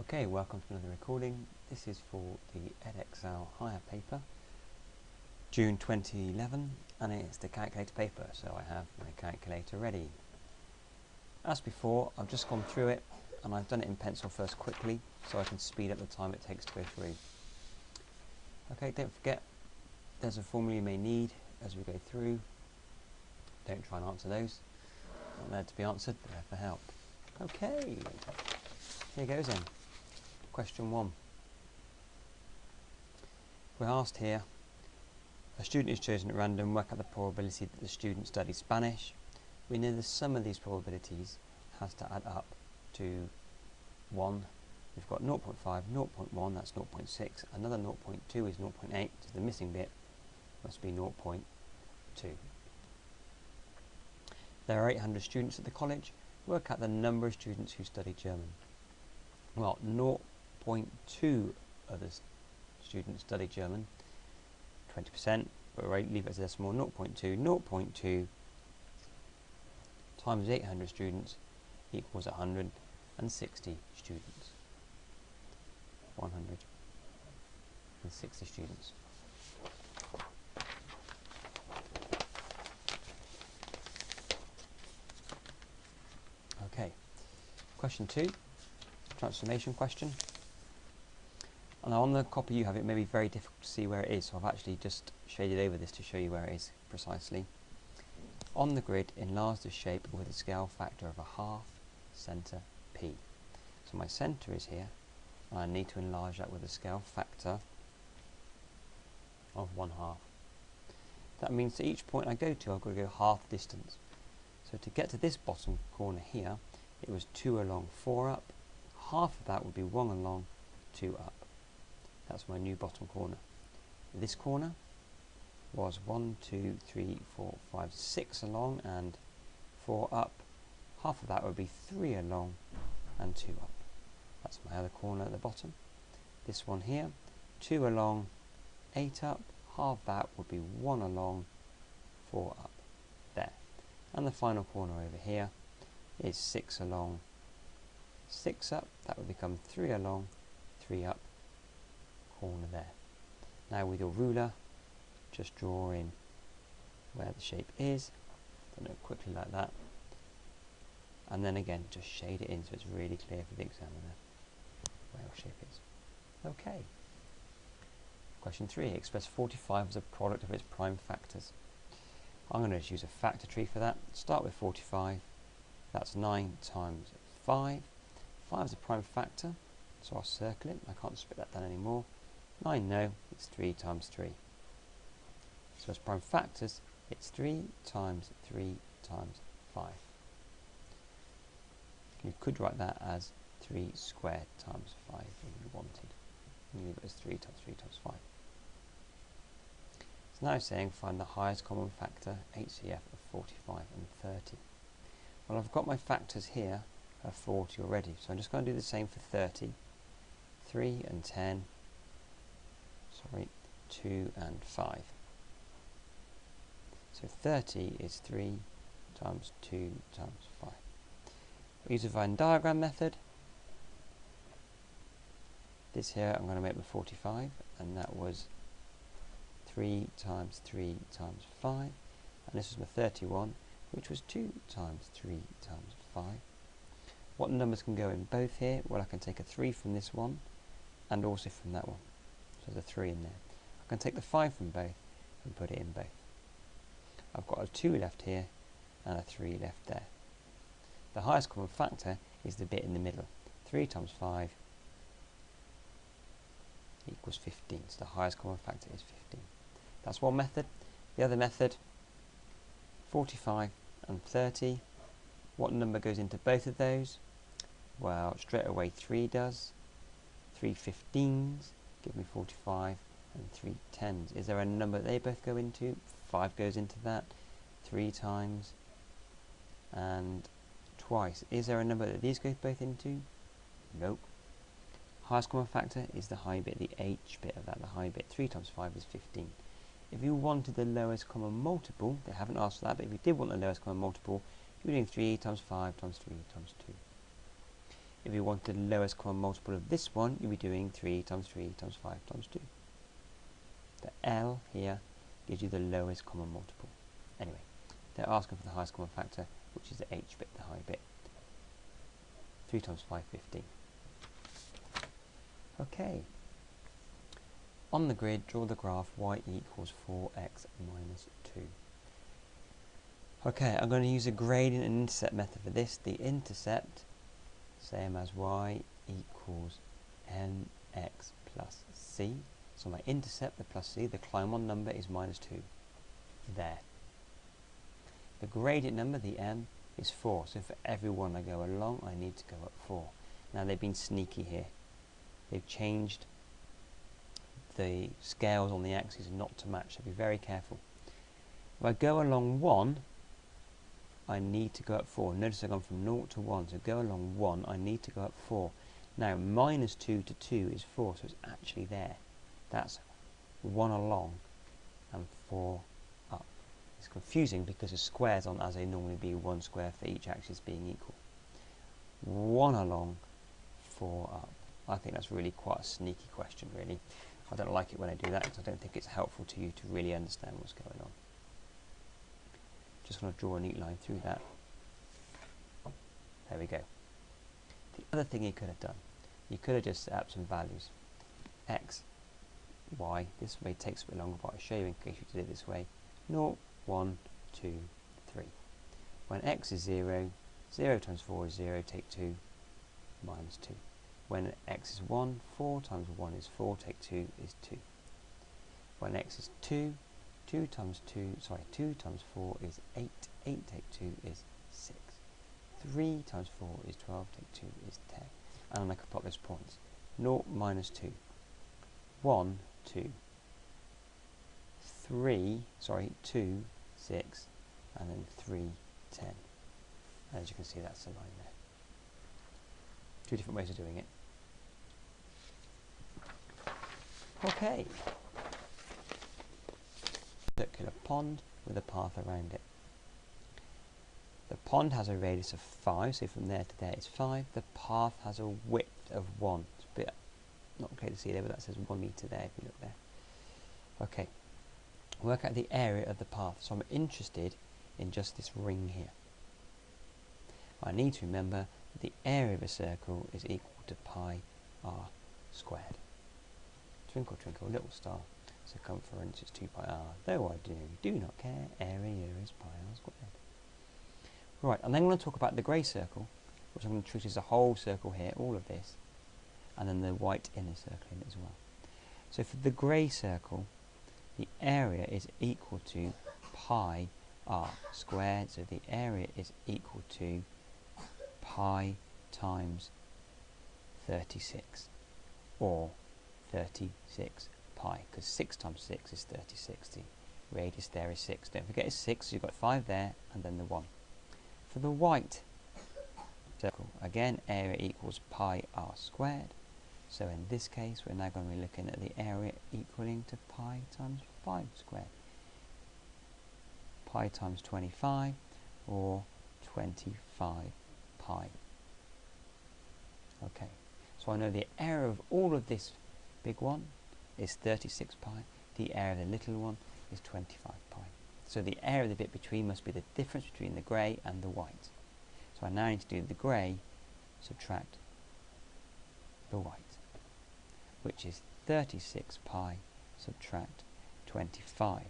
Okay, welcome to another recording. This is for the Edexcel higher paper, June 2011, and it's the calculator paper, so I have my calculator ready. As before, I've just gone through it, and I've done it in pencil first quickly, so I can speed up the time it takes to go through. Okay, don't forget, there's a formula you may need as we go through. Don't try and answer those. Not there to be answered, they're there for help. Okay, here goes then. Question 1. We're asked here, a student is chosen at random, work out the probability that the student studies Spanish. We know the sum of these probabilities has to add up to 1. We've got 0.5, 0.1, that's 0.6, another 0.2 is 0.8, so the missing bit must be 0.2. There are 800 students at the college. Work out the number of students who study German. Well, 0.2 of the students study German, 20%, but we'll leave it as a decimal, 0.2. 0.2 times 800 students equals 160 students. 160 students. Okay, question 2. Transformation question. And on the copy you have, it may be very difficult to see where it is, so I've actually just shaded over this to show you where it is precisely. On the grid, enlarge the shape with a scale factor of 1/2 centre P. So my centre is here, and I need to enlarge that with a scale factor of 1/2. That means that each point I go to, I've got to go half distance. So to get to this bottom corner here, it was 2 along, 4 up. Half of that would be 1 along, 2 up. That's my new bottom corner. This corner was 1, 2, 3, 4, 5, 6 along and 4 up. Half of that would be 3 along and 2 up. That's my other corner at the bottom. This one here, 2 along, 8 up. Half that would be 1 along, 4 up. There. And the final corner over here is 6 along, 6 up. That would become 3 along, 3 up, corner there. Now with your ruler, just draw in where the shape is. Done it quickly like that. And then again, just shade it in so it's really clear for the examiner where your shape is. Okay. Question 3. Express 45 as a product of its prime factors. I'm going to just use a factor tree for that. Start with 45. That's 9 times 5. 5 is a prime factor, so I'll circle it. I can't split that down anymore. 9, no, it's 3 times 3. So as prime factors, it's 3 times 3 times 5. You could write that as 3 squared times 5 if you wanted. And leave it as 3 times 3 times 5. It's now saying find the highest common factor, HCF, of 45 and 30. Well, I've got my factors here of 40 already, so I'm just going to do the same for 30. 3 and 10, 2 and 5. So 30 is 3 times 2 times 5. We use the Venn diagram method. This here I'm going to make with 45, and that was 3 times 3 times 5. And this was my 31, which was 2 times 3 times 5. What numbers can go in both here? Well, I can take a 3 from this one and also from that one. So there's a 3 in there. I can take the 5 from both and put it in both. I've got a 2 left here and a 3 left there. The highest common factor is the bit in the middle. 3 times 5 equals 15. So the highest common factor is 15. That's one method. The other method, 45 and 30. What number goes into both of those? Well, straight away 3 does. 3 15s give me 45 and 3 10s. Is there a number that they both go into? 5 goes into that 3 times and twice. Is there a number that these go both into? Nope. Highest common factor is the high bit, the H bit of that, the high bit. 3 times 5 is 15. If you wanted the lowest common multiple, they haven't asked for that, but if you did want the lowest common multiple, you're doing 3 times 5 times 3 times 2. if you wanted the lowest common multiple of this one, you'd be doing 3 times 3 times 5 times 2. The L here gives you the lowest common multiple. Anyway, they're asking for the highest common factor, which is the H bit, the high bit. 3 times 5, 15. Okay. On the grid, draw the graph y equals 4x minus 2. Okay, I'm going to use a gradient and intercept method for this. The intercept, same as y equals mx plus c. So my intercept, the plus c, the climb on number is minus 2. There. The gradient number, the m, is 4. So for every one I go along, I need to go up 4. Now they've been sneaky here. They've changed the scales on the axes not to match, so be very careful. If I go along 1, I need to go up 4. Notice I've gone from 0 to 1, so go along 1, I need to go up 4. Now minus 2 to 2 is 4, so it's actually there. That's 1 along and 4 up. It's confusing because the squares aren't as they normally be, 1 square for each axis being equal. 1 along, 4 up. I think that's really quite a sneaky question, really. I don't like it when I do that because I don't think it's helpful to you to really understand what's going on. Just want to draw a neat line through that. There we go. The other thing you could have done, you could have just set up some values. X, Y, this way takes a bit longer, but I'll show you in case you did it this way. 0, 1, 2, 3. When x is 0, 0 times 4 is 0, take 2, minus 2. When x is 1, 4 times 1 is 4, take 2 is 2. When x is 2, 2 times 4 is 8, 8 take 2 is 6. 3 times 4 is 12, take 2 is 10. And then I can plot those points. 0, minus 2. 1, 2. 2, 6. And then 3, 10. And as you can see, that's the line there. Two different ways of doing it. Okay. Circular pond with a path around it. The pond has a radius of 5, so from there to there is 5. The path has a width of 1. It's a bit not clear to see there, but that says 1 meter there if you look there. Okay. Work out the area of the path. So I'm interested in just this ring here. I need to remember that the area of a circle is equal to pi r squared. Twinkle, twinkle, little star. Circumference is 2 pi r. Though I do not care, area is pi r squared. Right, and then I'm going to talk about the grey circle, which I'm going to treat as a whole circle here, all of this, and then the white inner circle in it as well. So for the grey circle, the area is equal to pi r squared, so the area is equal to pi times 36, or 36 pi, because 6 times 6 is 36. The radius there is 6. Don't forget it's 6, so you've got 5 there, and then the 1. For the white circle, again, area equals pi r squared. So in this case, we're now going to be looking at the area equaling to pi times 5 squared. Pi times 25, or 25 pi. Okay, so I know the area of all of this big one is 36 pi. The area of the little one is 25 pi. So the area of the bit between must be the difference between the grey and the white. So I now need to do the grey, subtract the white, which is 36 pi, subtract 25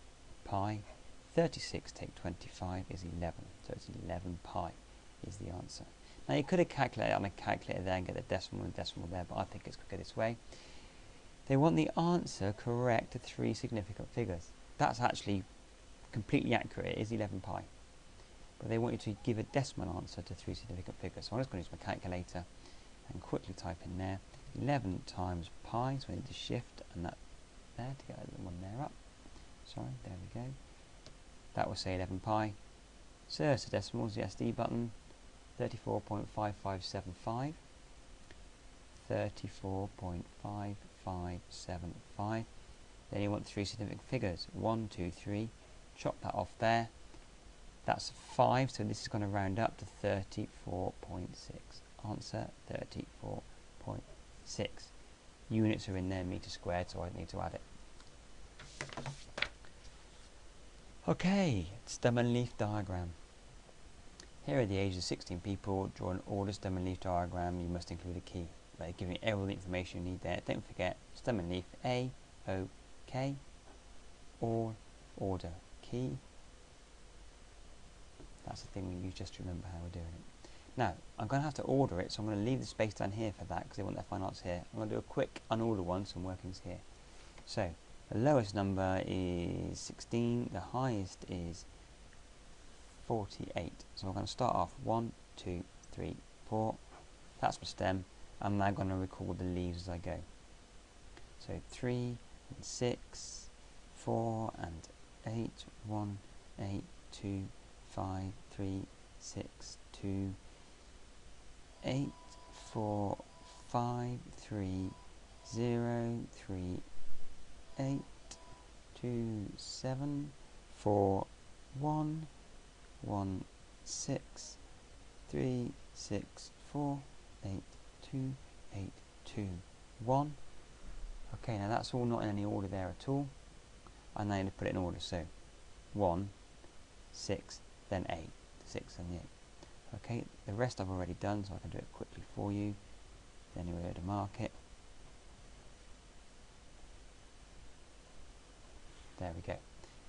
pi. 36 take 25 is 11, so it's 11 pi is the answer. Now you could have calculated on a calculator there and get the decimal and decimal there, but I think it's quicker this way. They want the answer correct to 3 significant figures. That's actually completely accurate, it is 11 pi. But they want you to give a decimal answer to 3 significant figures. So I'm just going to use my calculator and quickly type in there 11 times pi, so I need to shift and that there to get that one there up. Sorry, there we go. That will say 11 pi. Search the decimals, the SD button, 34.5575. 34.5575. Then you want 3 significant figures. 1, 2, 3. Chop that off there. That's 5, so this is going to round up to 34.6. answer 34.6. Units are in there, meter squared, so I need to add it. Okay, stem and leaf diagram. Here are the ages of 16 people. Draw an order stem and leaf diagram. You must include a key. They're giving you all the information you need there. Don't forget, stem and leaf, A, O, K, all, order, key. That's the thing we use just to remember how we're doing it. Now, I'm going to have to order it, so I'm going to leave the space down here for that because they want their final answer here. I'm going to do a quick unorder one, some workings here. So, the lowest number is 16, the highest is 48. So I'm going to start off 1, 2, 3, 4. That's my stem. I'm now going to record the leaves as I go. So 3 and 6, 4 and 8, 1, 8, 2, 5, 3, 6, 2, 8, 4, 5, 3, 0, 3, 8, 2, 7, 4, 1, 1, 6, 3, 6, 4, 8, 2, 8, 2, 1. Okay, now that's all not in any order there at all. I now need to put it in order. So 1, 6, then 8, 6 and the 8. Okay, the rest I've already done, so I can do it quickly for you. Then you're able to mark it. There we go.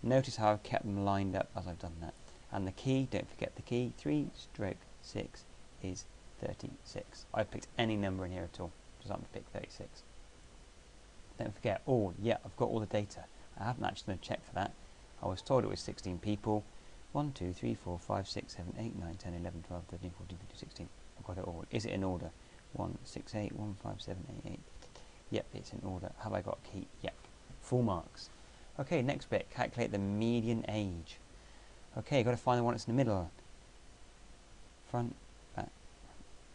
Notice how I've kept them lined up as I've done that. And the key, don't forget the key, 3 stroke 6 is 36. I've picked any number in here at all, just haven't picked 36. Don't forget all, yeah, I've got all the data. I haven't actually done a check for that. I was told it was 16 people. 1, 2, 3, 4, 5, 6, 7, 8, 9, 10, 11, 12, 13, 14, 15, 16. I've got it all. Is it in order? 1, 6, 8, 1, 5, 7, 8, 8. Yep, it's in order. Have I got a key? Yep. Full marks. Okay, next bit. Calculate the median age. Okay, you've got to find the one that's in the middle. Front, back,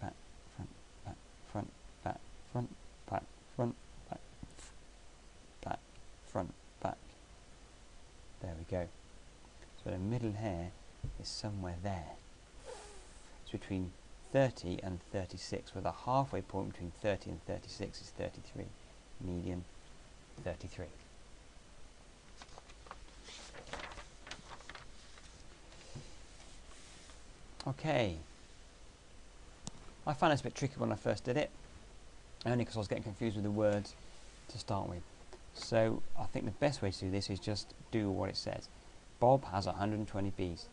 back, front, back, front, back, front, back, front, back, back, front, back. There we go. So the middle here is somewhere there. It's between 30 and 36, where the halfway point between 30 and 36 is 33. Median 33. Okay. I found this a bit tricky when I first did it, only because I was getting confused with the words to start with. So I think the best way to do this is just do what it says. Bob has 120 beads.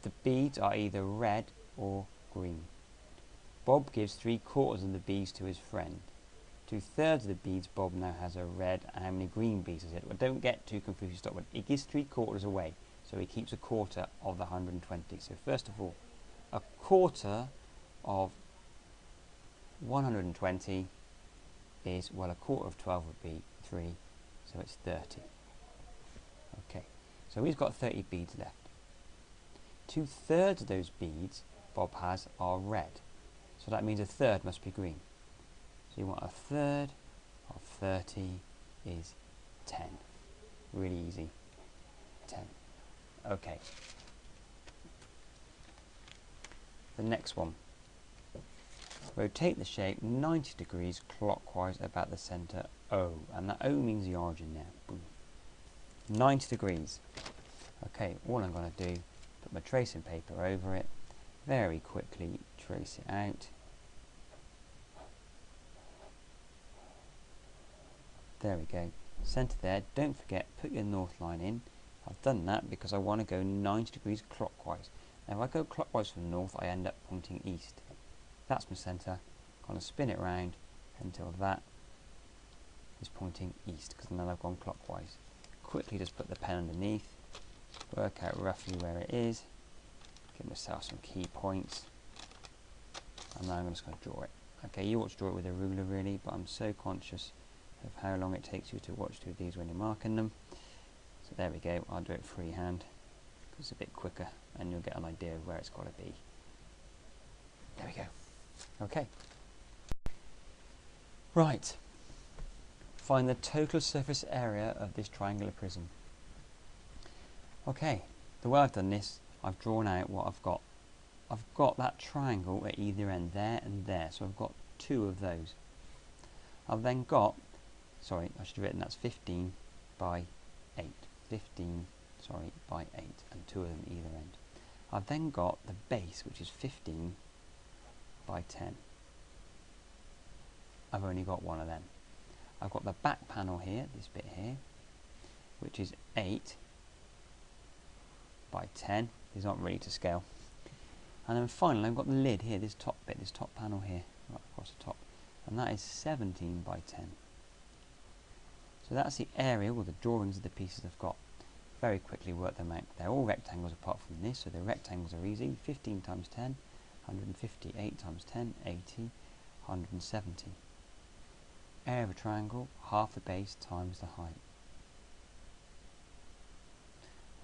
The beads are either red or green. Bob gives 3/4 of the beads to his friend. 2/3 of the beads Bob now has are red, and how many green beads is it? Well, don't get too confused. Stop with it. He gives 3/4 away, so he keeps 1/4 of the 120. So first of all, 1/4 of 120 is, well, 1/4 of 12 would be 3, so it's 30. Okay, so he's got 30 beads left. 2/3 of those beads Bob has are red, so that means 1/3 must be green. So you want 1/3 of 30 is 10. Really easy. 10. Okay. The next one. Rotate the shape 90 degrees clockwise about the centre O, and that O means the origin there. Boom. 90 degrees. Okay, all I'm going to do, put my tracing paper over it, very quickly trace it out. There we go. Centre there. Don't forget, put your north line in. I've done that because I want to go 90 degrees clockwise. Now if I go clockwise from the north, I end up pointing east. That's my centre. I'm going to spin it round until that is pointing east, because then I've gone clockwise. Quickly just put the pen underneath, work out roughly where it is, give myself some key points, and now I'm just going to draw it. Okay, you ought to draw it with a ruler really, but I'm so conscious of how long it takes you to watch through these when you're marking them. So there we go, I'll do it freehand, because it's a bit quicker, and you'll get an idea of where it's got to be. There we go. Okay. Right. Find the total surface area of this triangular prism. Okay, the way I've done this, I've drawn out what I've got I've got that triangle at either end, there and there, so I've got two of those. I've then got, sorry, I should have written that's 15 by 8. 15, sorry, by 8, and two of them at either end. I've then got the base, which is 15 by 10. I've only got one of them. I've got the back panel here, this bit here, which is 8 by 10. It's not really to scale. And then finally I've got the lid here, this top bit, this top panel here, right across the top. And that is 17 by 10. So that's the area, or the drawings of the pieces I've got. Very quickly work them out. They're all rectangles apart from this, so the rectangles are easy. 15 times 10, 150, 8 times 10, 80, 170. Area of a triangle, half the base times the height.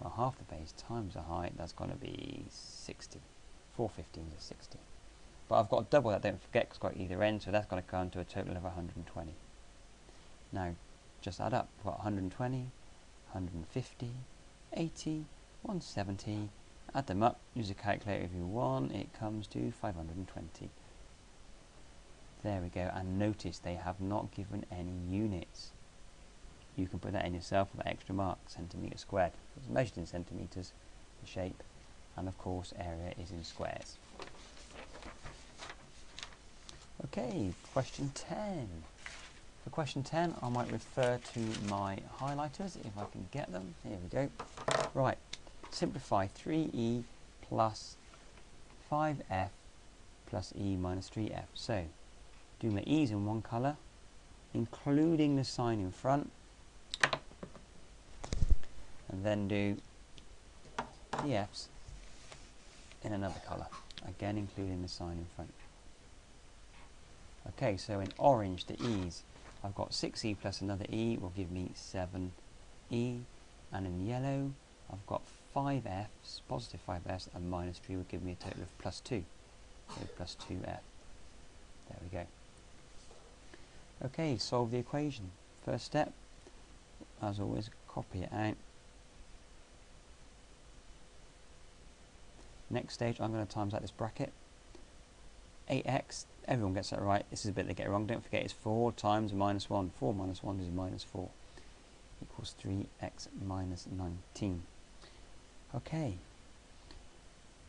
Well, half the base times the height, that's going to be 60. 4 15s are 60. But I've got to double that, don't forget, because I've got either end, so that's going to come to a total of 120. Now, just add up. I've got 120, 150, 80, 170. Add them up, use a calculator if you want, it comes to 520. There we go, and notice they have not given any units. You can put that in yourself with that extra mark, centimetre squared. It's measured in centimetres, the shape, and of course area is in squares. Okay, question 10. For question 10, I might refer to my highlighters if I can get them. Here we go. Right, simplify 3e plus 5f plus e minus 3f. So, do my e's in one colour, including the sign in front, and then do the f's in another colour, again including the sign in front. Okay, so in orange, the e's, I've got 6e plus another e will give me 7e, and in yellow I've got 5f's, positive 5f's, and minus 3 will give me a total of plus 2, so plus 2f. There we go. Okay, solve the equation. First step, as always, copy it out. Next stage, I'm going to times out this bracket. 8x, everyone gets that right. This is a bit they get wrong. Don't forget it's 4 times minus 1. 4 minus 1 is minus 4. Equals 3x minus 19. Okay.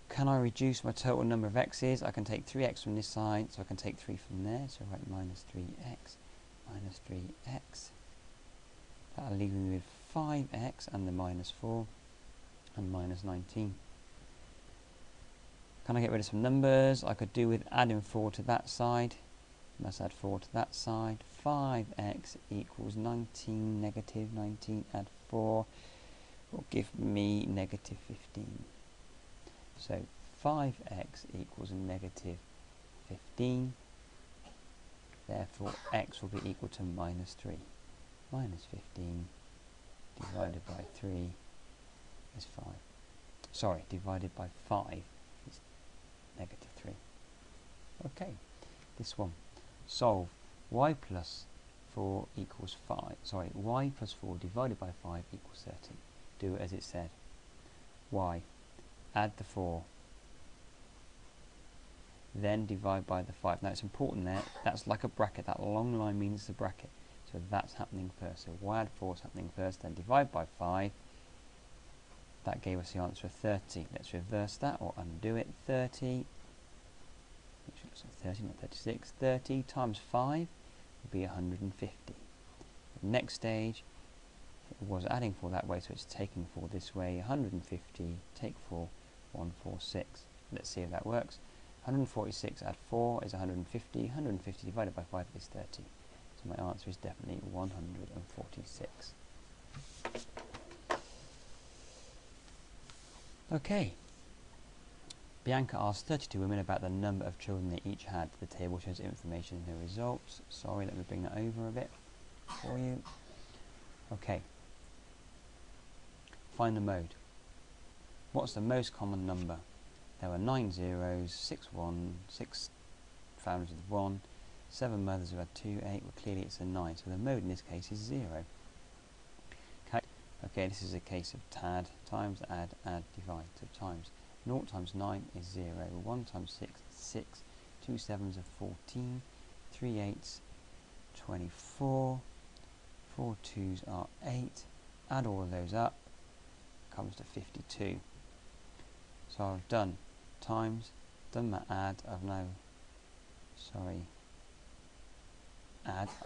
Can I reduce my total number of x's? I can take 3x from this side, so I can take 3 from there. So write minus 3x minus 3x. That'll leave me with 5x and the minus 4 and minus 19. Can I get rid of some numbers? I could do with adding 4 to that side. Let's add 4 to that side. 5x equals 19, negative 19, add 4 will give me negative 15. So 5x equals negative 15. Therefore x will be equal to minus 3. Minus 15 divided by 3 is 5. Sorry, divided by 5 is negative 3. Okay, this one. Solve y plus 4 equals 5. Sorry, y plus 4 divided by 5 equals 30. Do it as it said. Y. Add the 4. Then divide by the 5. Now it's important there, that's like a bracket. That long line means it's a bracket. So that's happening first. So y add 4 is happening first, then divide by 5. That gave us the answer of 30. Let's reverse that or undo it. 30, which looks like 30, not 36. 30 times 5 would be 150. The next stage, it was adding 4 that way, so it's taking 4 this way. 150, take 4, 146. Let's see if that works. 146 add 4 is 150. 150 divided by 5 is 30. So my answer is definitely 146. Okay. Bianca asked 32 women about the number of children they each had. The table shows information in the results. Sorry, let me bring that over a bit for you. Okay. Find the mode. What's the most common number? There were 9 zeros, 6 1, 6 families with 1, 7 mothers who had 2, 8. Well, clearly it's a 9, so the mode in this case is 0. Okay, this is a case of TAD, times, add, divide. So times 0 times 9 is 0, 1 times 6 is 6, 2 7s are 14, 3 8s 24, 4 2s are 8, add all of those up, comes to 52. So I've done times, done my add, I've got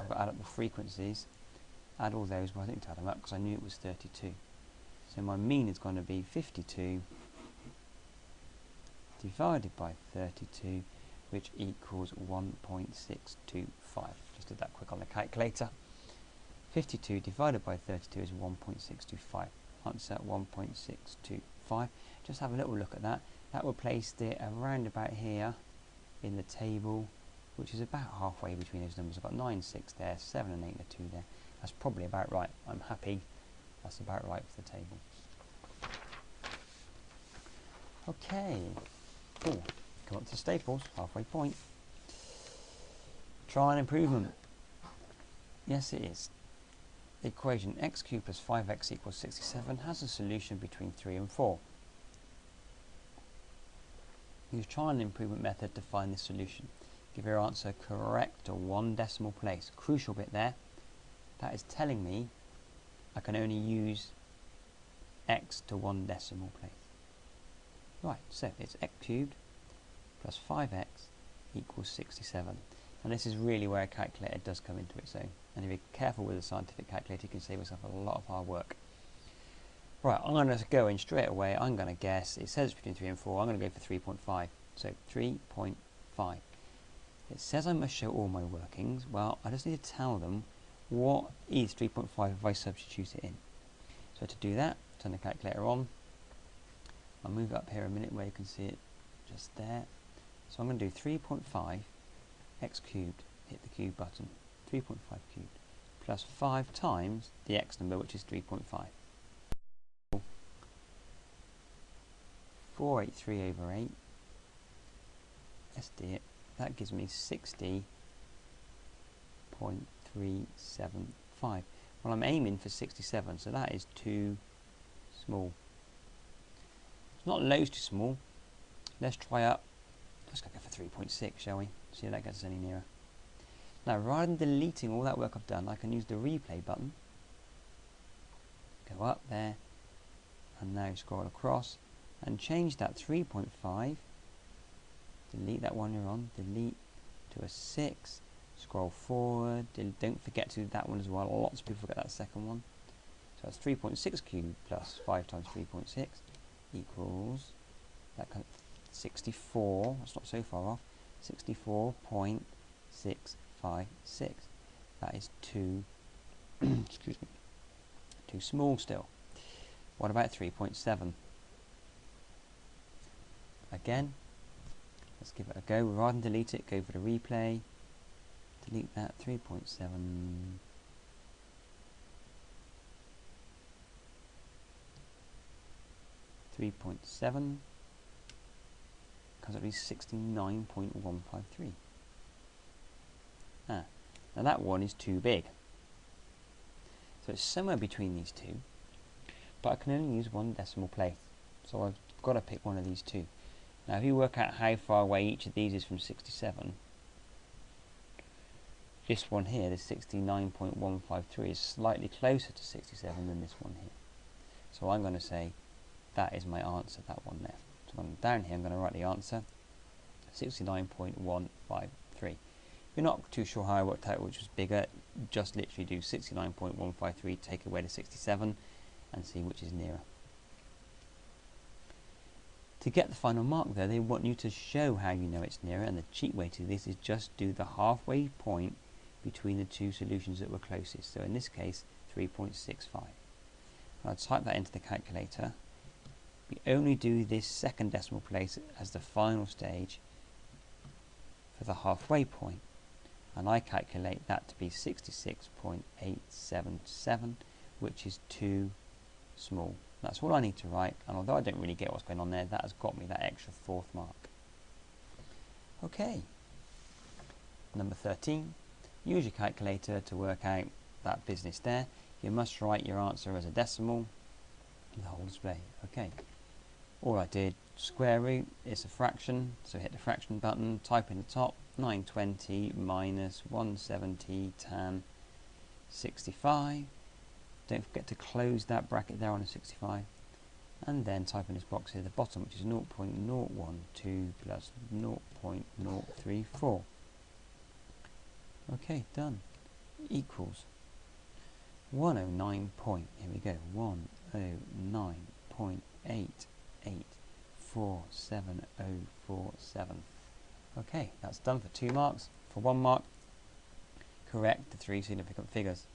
to add up the frequencies, add all those, but I didn't add them up because I knew it was 32. So my mean is going to be 52 divided by 32, which equals 1.625. Just did that quick on the calculator. 52 divided by 32 is 1.625. Answer 1.625. Just have a little look at that. That will place it around about here in the table, which is about halfway between those numbers. I've got 9, 6 there, 7 and 8 are 2 there. That's probably about right. I'm happy. That's about right for the table. Okay. Cool. Come up to staples, halfway point. Try an improvement. Yes, it is. The equation x cubed plus 5x equals 67 has a solution between 3 and 4. Use trial and improvement method to find this solution. Give your answer correct to 1 decimal place. Crucial bit there. That is telling me I can only use x to 1 decimal place. Right, so it's x cubed plus 5x equals 67. And this is really where a calculator does come into its own. And if you're careful with a scientific calculator, you can save yourself a lot of hard work. Right, I'm going to go in straight away. I'm going to guess, it says between 3 and 4, I'm going to go for 3.5. So 3.5. It says I must show all my workings. Well, I just need to tell them what is 3.5 if I substitute it in. So to do that, turn the calculator on. I'll move it up here a minute where you can see it just there. So I'm going to do 3.5 x cubed, hit the cube button, 3.5 cubed, plus 5 times the x number, which is 3.5. 483 over 8, SD it, that gives me 60.375. Well, I'm aiming for 67, so that is too small. It's not loads too small. Let's try up. Let's go for 3.6, shall we? See if that gets us any nearer. Now, rather than deleting all that work I've done, I can use the replay button. Go up there, and now scroll across, and change that 3.5. Delete that one you're on. Delete to a 6. Scroll forward. Don't forget to do that one as well. Lots of people forget that second one. So that's 3.6 cubed plus 5 times 3.6 equals that kind of 64. That's not so far off. 64.656. That is too excuse me, too small still. What about 3.7? Again, let's give it a go. Rather than delete it, go for the replay. Delete that. 3.7. 3.7 comes up to 69.153. Now that one is too big. So it's somewhere between these two, but I can only use 1 decimal place. So I've got to pick one of these two. Now if you work out how far away each of these is from 67, this one here, this 69.153, is slightly closer to 67 than this one here. So I'm going to say that is my answer, that one there. So I'm down here, I'm going to write the answer, 69.153. If you're not too sure how I worked out which was bigger, just literally do 69.153, take away the 67, and see which is nearer. To get the final mark though, they want you to show how you know it's nearer, and the cheap way to do this is just do the halfway point between the two solutions that were closest. So in this case, 3.65. I'll type that into the calculator. We only do this second decimal place as the final stage for the halfway point, and I calculate that to be 66.877, which is too small. That's all I need to write, and although I don't really get what's going on there, that has got me that extra 4th mark. Okay, number 13. Use your calculator to work out that business there. You must write your answer as a decimal in the whole display. Okay, all I did, square root, it's a fraction, so hit the fraction button, type in the top, 920 minus 170 tan 65. Don't forget to close that bracket there on a 65. And then type in this box here at the bottom, which is 0.012 plus 0.034. Okay, done. Equals 109 point, here we go, 109.884747. Okay, that's done for 2 marks. For 1 mark, correct the 3 significant figures.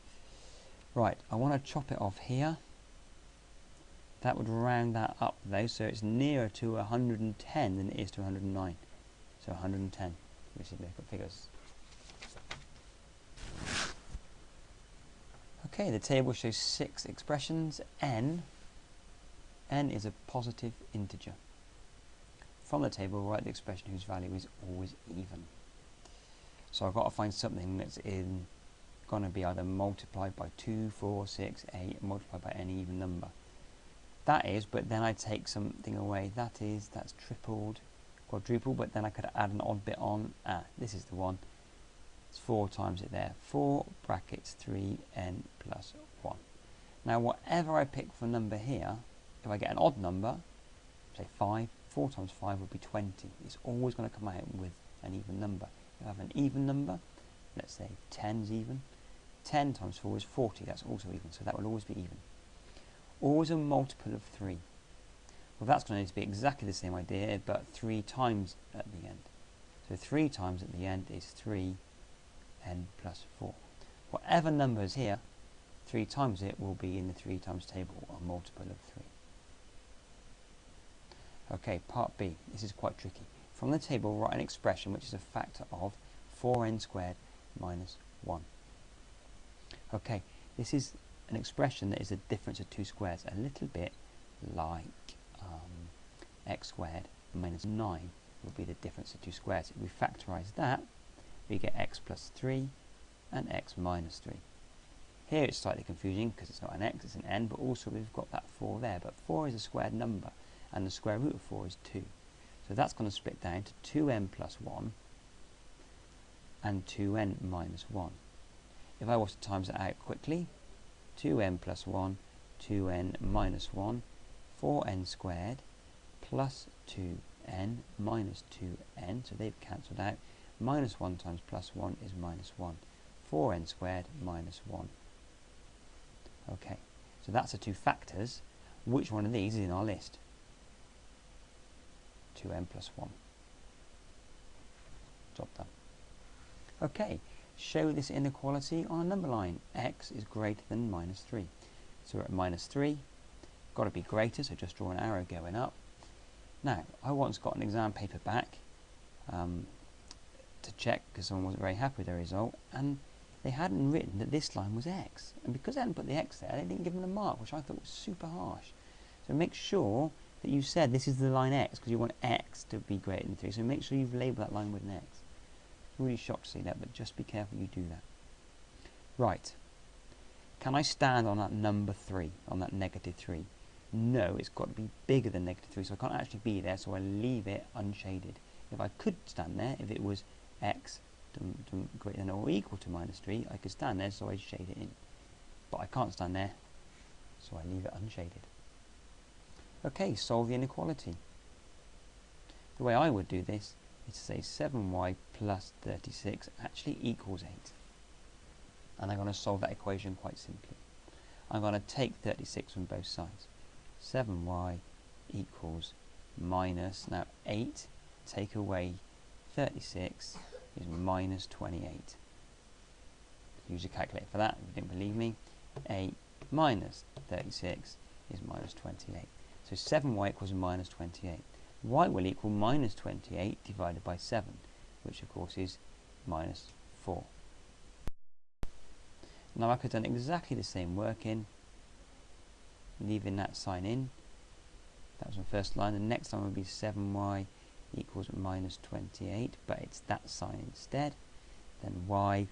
Right, I want to chop it off here. That would round that up though, so it's nearer to 110 than it is to 109. So 110, three significant figures. Okay, the table shows 6 expressions. N is a positive integer. From the table, write the expression whose value is always even. So I've got to find something that's going to be either multiplied by 2, 4, 6, 8, multiplied by any even number. That is, but then I take something away. That's tripled, quadrupled, but then I could add an odd bit on. This is the one. It's 4 times it there. 4 brackets 3n plus 1. Now whatever I pick for number here, if I get an odd number, say 5, 4 times 5 would be 20. It's always going to come out with an even number. If I have an even number, let's say 10 is even. 10 times 4 is 40. That's also even, so that will always be even. Always a multiple of 3. Well, that's going to need to be exactly the same idea, but 3 times at the end. So 3 times at the end is 3n plus 4. Whatever number is here, 3 times it will be in the 3 times table, a multiple of 3. Okay, part B. This is quite tricky. From the table, write an expression which is a factor of 4n squared minus 1. Okay, this is an expression that is a difference of 2 squares, a little bit like x squared minus 9 will be the difference of 2 squares. If we factorise that, we get x plus 3 and x minus 3. Here it's slightly confusing because it's not an x, it's an n, but also we've got that 4 there. But 4 is a squared number, and the square root of 4 is 2. So that's going to split down to 2n plus 1 and 2n minus 1. If I was to times it out quickly, 2n plus 1, 2n minus 1, 4n squared plus 2n minus 2n, so they've cancelled out. Minus 1 times plus 1 is minus 1. 4n squared minus 1. Okay, so that's the 2 factors. Which one of these is in our list? 2n plus 1. Job done. Okay, show this inequality on a number line. X is greater than minus 3. So we're at minus 3. Got to be greater, so just draw an arrow going up. Now, I once got an exam paper back to check because someone wasn't very happy with their result, and they hadn't written that this line was X. And because they hadn't put the X there, they didn't give them a mark, which I thought was super harsh. So make sure that you said this is the line X, because you want X to be greater than 3. So make sure you've labelled that line with an X. Really shocked to see that, but just be careful you do that. Right. Can I stand on that number 3, on that negative 3? No, it's got to be bigger than negative 3, so I can't actually be there, so I leave it unshaded. If I could stand there, if it was X greater than or equal to minus 3, I could stand there, so I shade it in. But I can't stand there, so I leave it unshaded. Okay, solve the inequality. The way I would do this is to say 7y plus 36 actually equals 8. And I'm going to solve that equation quite simply. I'm going to take 36 from both sides. 7y equals minus, now 8, take away 36 is minus 28. Use your calculator for that if you didn't believe me. 8 minus 36 is minus 28. So 7y equals minus 28. Y will equal minus 28 divided by 7, which of course is minus 4. Now I could have done exactly the same working, leaving that sign in. That was my first line. The next line would be 7y equals minus 28, but it's that sign instead. Then y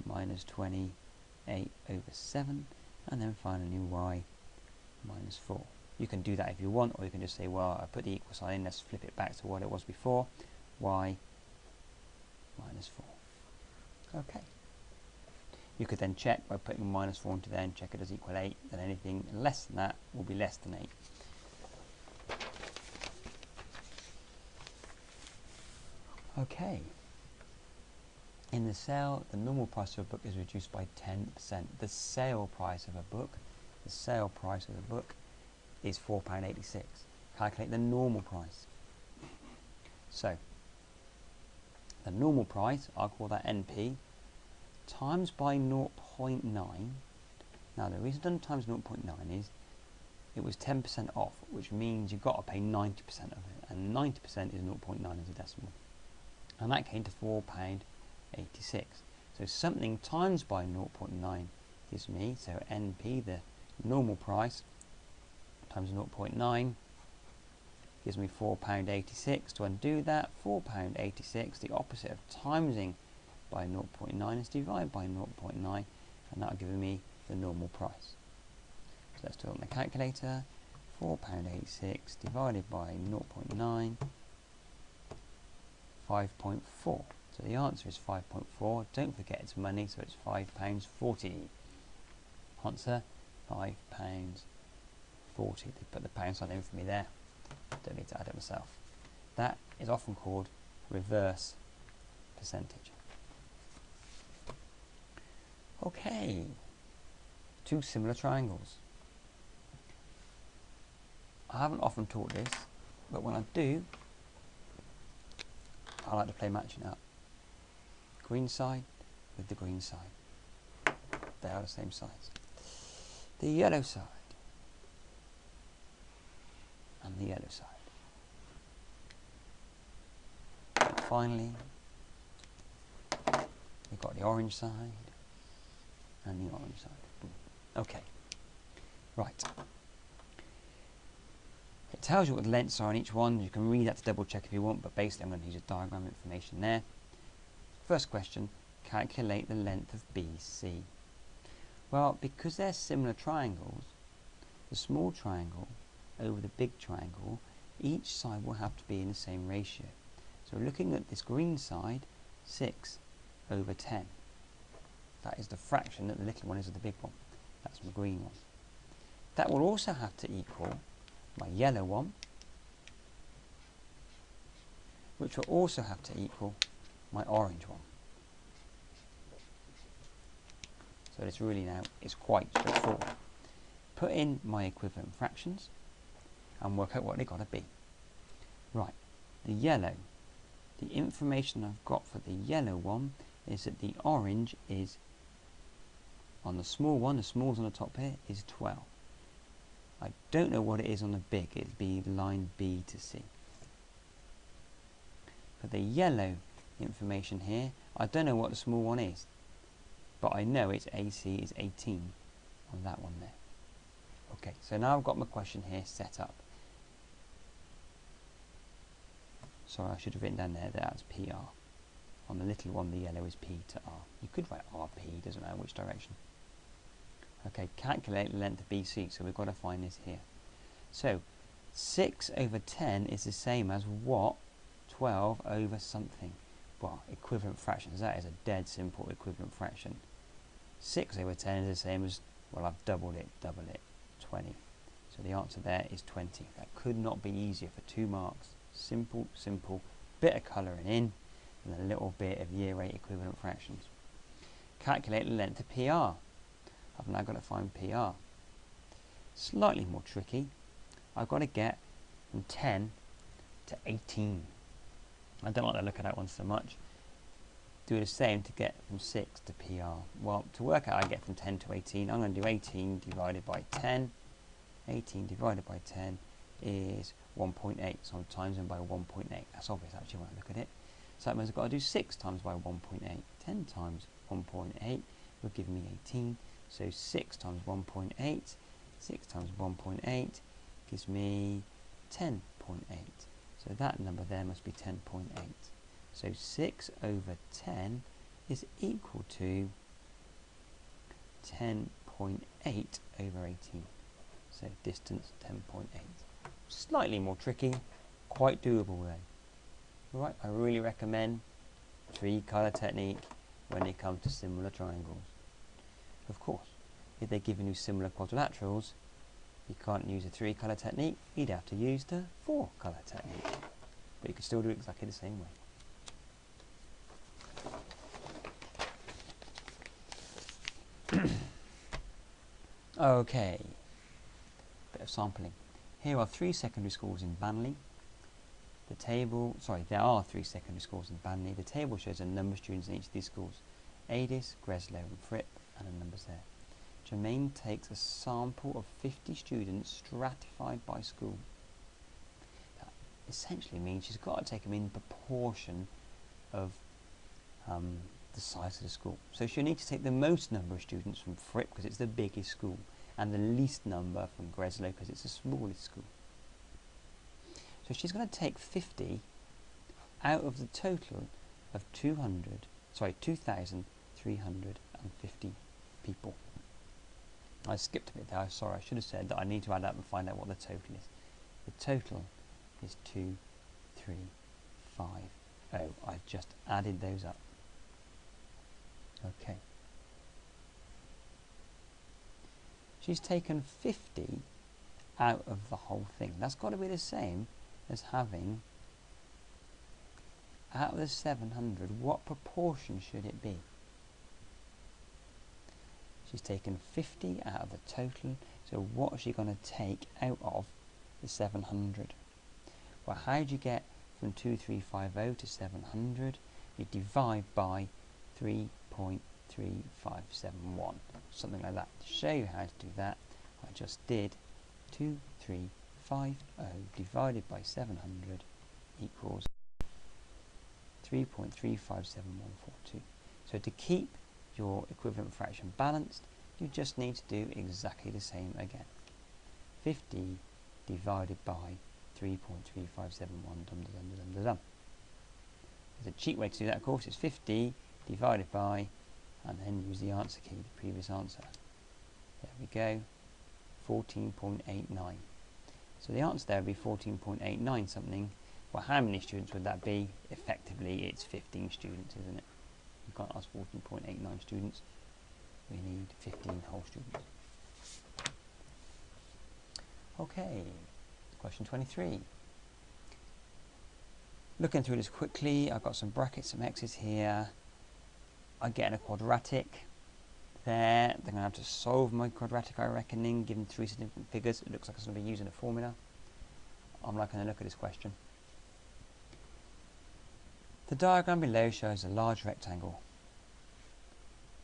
minus 28 over 7, and then finally y minus 4. You can do that if you want, or you can just say, well, I put the equal sign in, let's flip it back to what it was before, y minus 4. Okay. You could then check by putting minus 4 into there and check it does equal 8, and anything less than that will be less than 8. Okay. In the sale, the normal price of a book is reduced by 10%. The sale price of a book, is £4.86. Calculate the normal price. So, the normal price, I'll call that NP, times by 0.9. Now, the reason I've done times 0.9 is it was 10% off, which means you've got to pay 90% of it, and 90% is 0.9 as a decimal. And that came to £4.86. So something times by 0.9 gives me, so NP, the normal price, times 0.9 gives me £4.86. To undo that, £4.86, the opposite of timesing by 0.9 is divide by 0.9, and that will give me the normal price. So let's do it on the calculator. £4.86 divided by 0.9, 5.4. So the answer is 5.4. Don't forget it's money, so it's £5.40. Answer, £5.40. They put the pound sign in for me there. Don't need to add it myself. That is often called reverse percentage. Okay, two similar triangles. I haven't often taught this, but when I do, I like to play matching up. Green side with the green side. They are the same size. The yellow side and the yellow side. And finally, we've got the orange side and the orange side. Okay, right. It tells you what the lengths are on each one. You can read that to double check if you want, but basically I'm going to use a diagram information there. First question, calculate the length of BC. Well, because they're similar triangles, the small triangle over the big triangle, each side will have to be in the same ratio. So looking at this green side, 6 over 10. That is the fraction that the little one is of the big one. That's my green one. That will also have to equal my yellow one, which will also have to equal my orange one. So this really now is quite straightforward. Put in my equivalent fractions and work out what they've got to be. Right, the yellow. The information I've got for the yellow one is that the orange is, on the small one, the small's on the top here, is 12. I don't know what it is on the big, it'd be line B to C. For the yellow information here, I don't know what the small one is, but I know its AC is 18 on that one there. Okay, so now I've got my question here set up. Sorry, I should have written down there that that's PR. On the little one, the yellow is P to R. You could write RP, doesn't matter which direction. Okay, calculate the length of BC, so we've got to find this here. So, 6 over 10 is the same as what? 12 over something. Well, equivalent fractions, that is a dead simple equivalent fraction. 6 over 10 is the same as, well, I've doubled it, 20. So the answer there is 20. That could not be easier for 2 marks. Simple, simple, bit of colouring in, and a little bit of year 8 equivalent fractions. Calculate the length of PR. I've now got to find PR. Slightly more tricky. I've got to get from 10 to 18. I don't like the look of that one so much. Do the same to get from 6 to PR. Well, to work out I get from 10 to 18, I'm going to do 18 divided by 10. 18 divided by 10 is 1.8, so I'm timesing by 1.8. That's obvious actually when I look at it. So that means I've got to do 6 times by 1.8. 10 times 1.8 will give me 18. So 6 times 1.8, 6 times 1.8 gives me 10.8. So that number there must be 10.8. So 6 over 10 is equal to 10.8 over 18. So distance 10.8. Slightly more tricky, quite doable though. Alright, I really recommend 3-colour technique when it comes to similar triangles. Of course, if they're giving you similar quadrilaterals, you can't use a 3-colour technique, you'd have to use the 4-colour technique. But you can still do it exactly the same way. Okay, bit of sampling. Here are 3 secondary schools in Banley. There are 3 secondary schools in Banley. The table shows a number of students in each of these schools. Adis, Greslow and Fripp, and the numbers there. Jermaine takes a sample of 50 students stratified by school. That essentially means she's got to take them in proportion of the size of the school. So she'll need to take the most number of students from Fripp because it's the biggest school, and the least number from Greslow because it's the smallest school. So she's going to take 50 out of the total of 2,350 people. I skipped a bit there, sorry, I should have said that I need to add up and find out what the total is. The total is 2,350. I've just added those up. Okay. She's taken 50 out of the whole thing. That's got to be the same as having, out of the 700, what proportion should it be? She's taken 50 out of the total, so what is she going to take out of the 700? Well, how do you get from 2350 to 700? You divide by 3.3571, something like that. To show you how to do that, I just did 2350 divided by 700 equals 3.357142. So to keep your equivalent fraction balanced, you just need to do exactly the same again. 50 divided by 3.3571 There's a cheap way to do that, of course. It's 50 divided by, and then use the answer key, the previous answer. There we go, 14.89. So the answer there would be 14.89 something. Well, how many students would that be? Effectively, it's 15 students, isn't it? You can't ask 14.89 students. We need 15 whole students. Okay, question 23. Looking through this quickly, I've got some brackets, some x's here. I get a quadratic there. They're going to have to solve my quadratic, I reckon, given 3 significant figures. It looks like it's going to be using a formula. I'm liking the look at this question. The diagram below shows a large rectangle.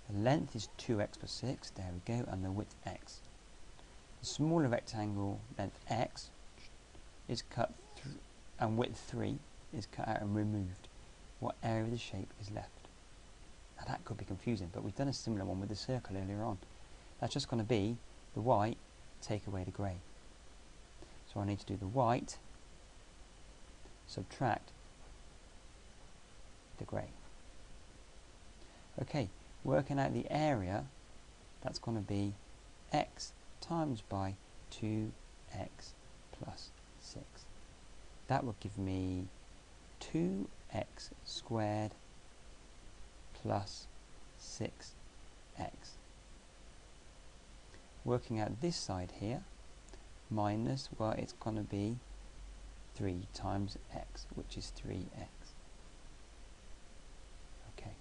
The length is 2x plus 6, there we go, and the width x. The smaller rectangle, length x, is cut through, and width 3 is cut out and removed. What area of the shape is left? Now that could be confusing, but we've done a similar one with the circle earlier on. That's just going to be the white, take away the grey. So I need to do the white, subtract the grey. Okay, working out the area, that's going to be x times by 2x plus 6. That would give me 2x squared plus 6x. Working out this side here, minus, well, it's going to be 3 times x, which is 3x. Okay.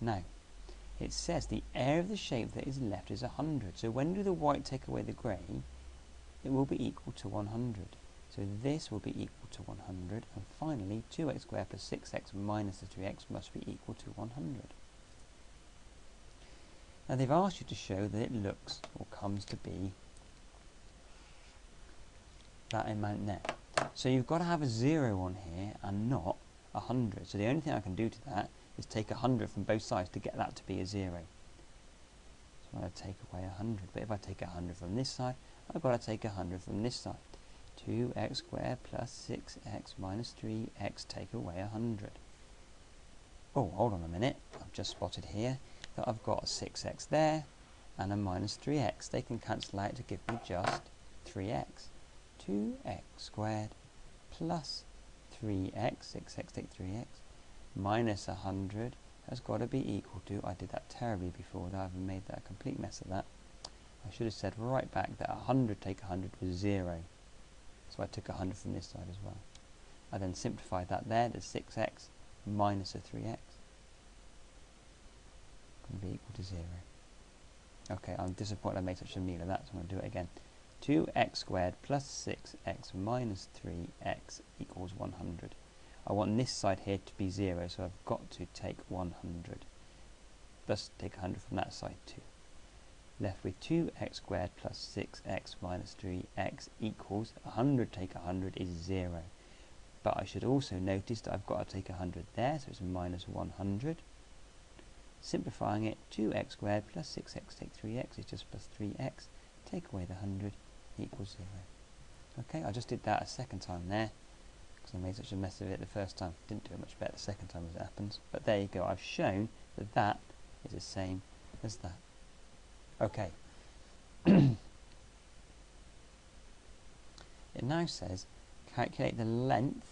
Now, it says the area of the shape that is left is 100. So when you do the white take away the grey, it will be equal to 100. So this will be equal to 100. And finally, 2x squared plus 6x minus the 3x must be equal to 100. Now they've asked you to show that it looks or comes to be that amount there. So you've got to have a 0 on here and not 100. So the only thing I can do to that is take 100 from both sides to get that to be a 0. So I'm going to take away 100. But if I take 100 from this side, I've got to take 100 from this side. 2x squared plus 6x minus 3x, take away 100. Oh, hold on a minute. I've just spotted here that I've got a 6x there and a minus 3x. They can cancel out to give me just 3x. 2x squared plus 3x, 6x take 3x, minus 100 has got to be equal to, I did that terribly before, I haven't made that a complete mess of that. I should have said right back that 100 take 100 was 0. So I took 100 from this side as well. I then simplified that there, there's 6x minus a 3x. Going to be equal to 0. Okay, I'm disappointed I made such a meal of that, so I'm going to do it again. 2x squared plus 6x minus 3x equals 100. I want this side here to be 0, so I've got to take 100. Thus take 100 from that side too. Left with 2x squared plus 6x minus 3x equals 100 take 100 is 0. But I should also notice that I've got to take 100 there, so it's minus 100. Simplifying it, 2x squared plus 6x take 3x is just plus 3x. Take away the 100 equals 0. Okay, I just did that a second time there, because I made such a mess of it the first time. Didn't do it much better the second time as it happens. But there you go, I've shown that that is the same as that. Okay. It now says calculate the length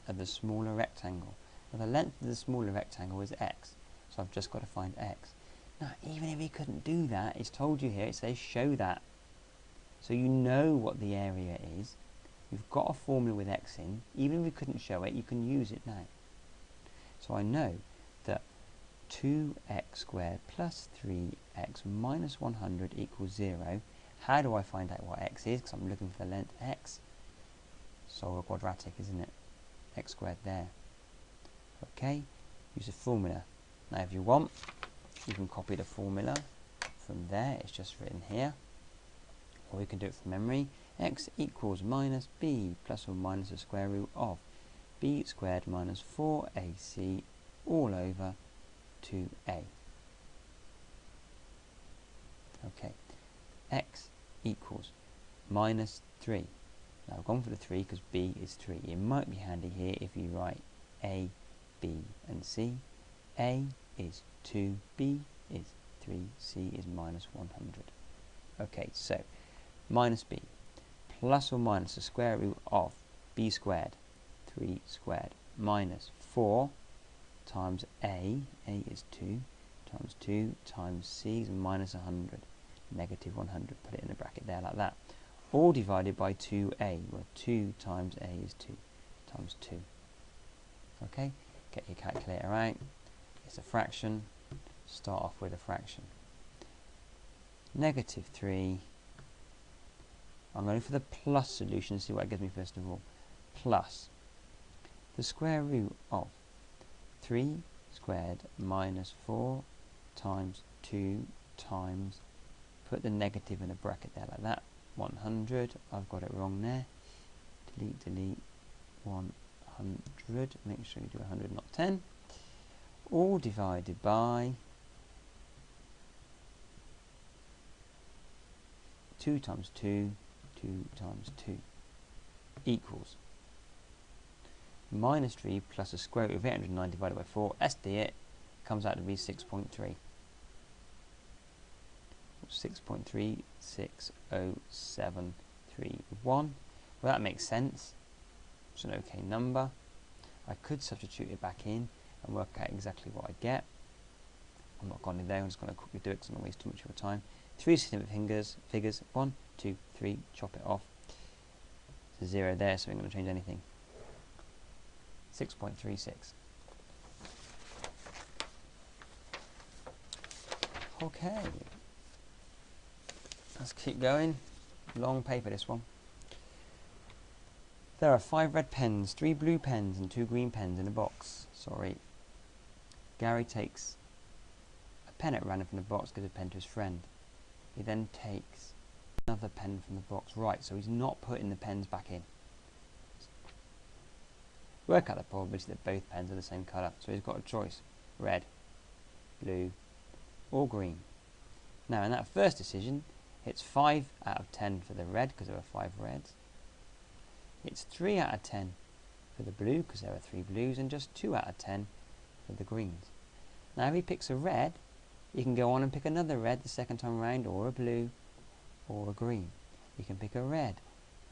of the smaller rectangle. Now the length of the smaller rectangle is x, so I've just got to find x. Now even if we couldn't do that, it's told you here, it says show that. So you know what the area is. You've got a formula with x in. Even if we couldn't show it, you can use it now. So I know that 2x squared plus 3x minus 100 equals 0. How do I find out what x is? Because I'm looking for the length x. So a quadratic, isn't it? X squared there. Okay, use the formula. Now if you want, you can copy the formula from there. It's just written here. Or you can do it from memory. X equals minus b plus or minus the square root of b squared minus 4ac all over 2a. Okay, x equals minus 3. Now I've gone for the 3 because b is 3. It might be handy here if you write a, b and c. A is 2, b is 3, c is minus 100. Okay, so minus b plus or minus the square root of b squared, 3 squared, minus 4 times a is 2, times 2 times c is minus 100, negative 100, put it in a bracket there like that. All divided by 2a, well 2 times a is 2, times 2. Okay, get your calculator out, it's a fraction, start off with a fraction. Negative 3, I'm going for the plus solution, see what it gives me first of all, plus the square root of 3 squared minus 4 times 2 times, put the negative in a bracket there like that, 100, I've got it wrong there, delete, 100, make sure you do 100 not 10, all divided by 2 times 2, 2 times 2 equals minus 3 plus the square root of 809 divided by 4, SD it, comes out to be 6.3. 6.36071. Well, that makes sense. It's an okay number. I could substitute it back in and work out exactly what I get. I'm not going in there, I'm just going to quickly do it because I don't waste too much of your time. 3 significant figures, 1, 2, 3, chop it off. There's a 0 there, so we're going to change anything. 6.36. Okay. Let's keep going. Long paper, this one. There are 5 red pens, 3 blue pens, and 2 green pens in a box. Sorry. Gary takes a pen at random from the box, gives a pen to his friend. He then takes another pen from the box. Right, so he's not putting the pens back in. Work out the probability that both pens are the same colour. So he's got a choice. Red, blue, or green. Now in that first decision, it's 5 out of 10 for the red because there are 5 reds. It's 3 out of 10 for the blue because there are 3 blues, and just 2 out of 10 for the greens. Now if he picks a red, You can go on and pick another red the second time around, or a blue, or a green. You can pick a red,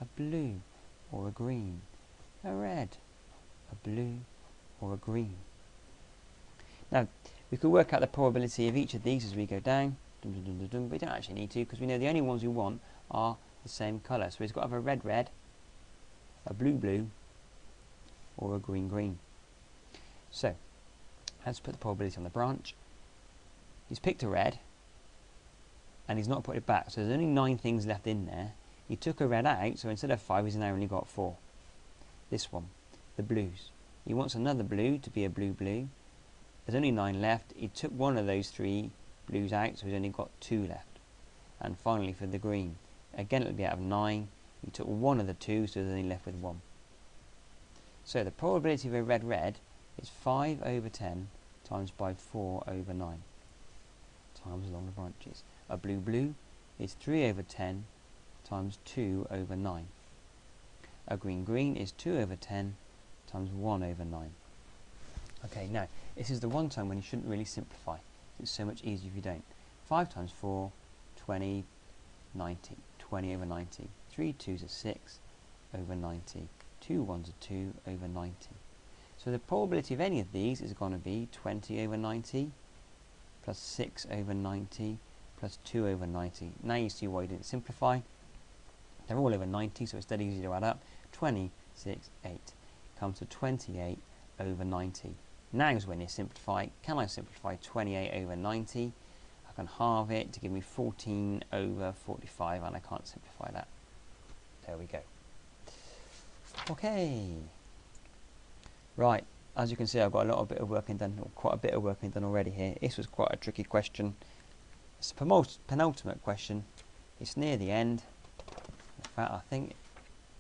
a blue, or a green, a red, a blue, or a green. Now, we could work out the probability of each of these as we go down, but we don't actually need to, because we know the only ones we want are the same colour. So we've got to have a red red, a blue blue, or a green green. So, let's put the probability on the branch. He's picked a red, and he's not put it back, so there's only 9 things left in there. He took a red out, so instead of 5 he's now only got 4. This one, the blues. He wants another blue to be a blue blue. There's only 9 left. He took one of those 3 blues out, so he's only got 2 left. And finally for the green, again it'll be out of 9. He took one of the 2, so he's only left with 1. So the probability of a red red is 5 over 10 times by 4 over 9 times along the branches. A blue blue is 3 over 10 times 2 over 9. A green green is 2 over 10 times 1 over 9. Okay, now this is the one time when you shouldn't really simplify. It's so much easier if you don't. 5 times 4, 20, 90. 20 over 90. 3 2s are 6 over 90. 2 1s are 2 over 90. So the probability of any of these is going to be 20 over 90 plus 6 over 90 plus 2 over 90. Now you see why you didn't simplify. They're all over 90, so it's dead easy to add up. 20, 6, 8. Comes to 28 over 90. Now is when you simplify. Can I simplify 28 over 90? I can halve it to give me 14 over 45, and I can't simplify that. There we go. Okay. Right, as you can see, I've got a bit of work done, or quite a bit of work done already here. This was quite a tricky question. It's the penultimate question. It's near the end. In fact, I think,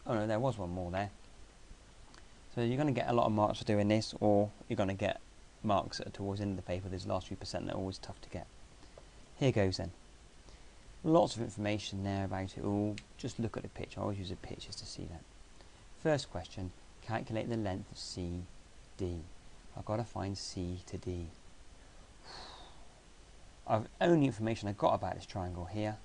oh no, there was one more there. So you're going to get a lot of marks for doing this, or you're going to get marks that are towards the end of the paper. These last few percent that are always tough to get. Here goes then. Lots of information there about it all. Just look at the picture. I always use the pictures to see that. First question, calculate the length of CD. I've got to find C to D. Only information I got about this triangle here